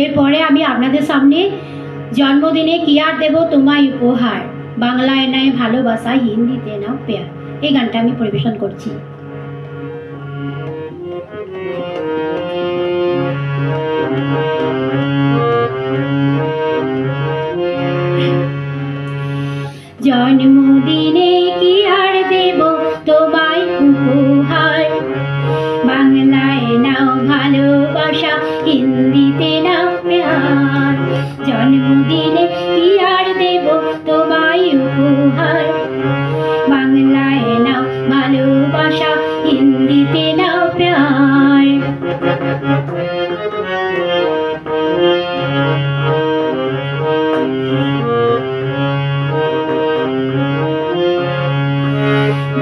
এরপরে আমি আপনাদের সামনে জন্মদিনে কি আর দেব তোমায় উপহার, বাংলায় নয় ভালোবাসা, হিন্দিতে নাও প্যার, এই গানটা আমি পরিবেশন করছি। জন্মদিনে কি আর দেব তোমায় উপহার, বাংলায় নাও ভালোবাসা, হিন্দিতে নাও প্যার। জন্মদিনে কি আর দেব তোমায় উপহার, বাংলায় নাও ভালোবাসা, হিন্দিতে নাও প্যার।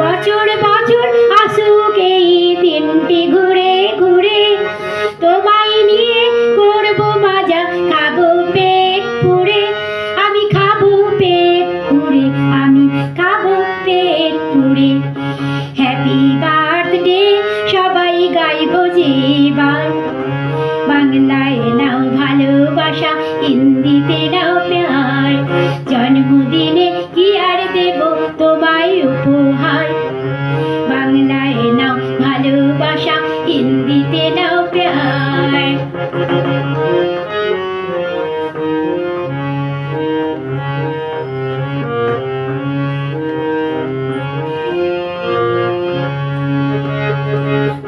বছর বছর আসুক এই দিনটি ঘুরে ঘুরে, তোমায় নিয়ে করবো মজা, খাবো পেট পুরে, আমি খাবো পেট পুরে, আমি খাবো পেট পুরে। হ্যাপি বার্থডে সবাই গাইবো যেবার, বাংলায় নাও ভালোবাসা, হিন্দিতে নাও প্যার। জন্মদিনে কি আর দেব তোমায় উপহার, বাংলায় নাও ভালোবাসা, হিন্দিতে নাও প্যার।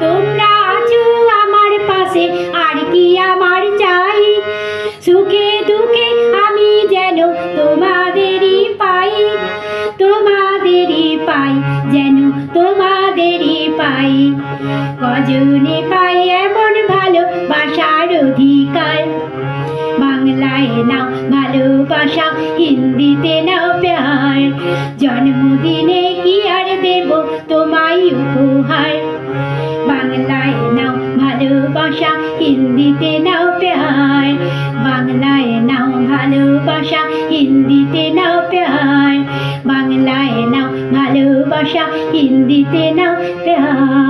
তোমরা আছো আমার পাশে, আর কি আমার চাই, সুখে দুঃখে আমি যেন তোমাদেরই পাই, তোমাদেরই পাই, যেন তোমাদেরই পাই। কজনে পাই এমন ভালোবাসার অধিকার, বাংলায় নাও ভালোবাসা, হিন্দিতে নাও প্যার। জন্মদিনে কি আর দেব তোমায় উপহার, বাংলায় নাও ভালোবাসা, হিন্দিতে নাও প্যার। বাংলায় নাও ভালোবাসা, হিন্দিতে নাও প্যার। বাংলায় নাও ভালোবাসা, হিন্দিতে নাও প্যার।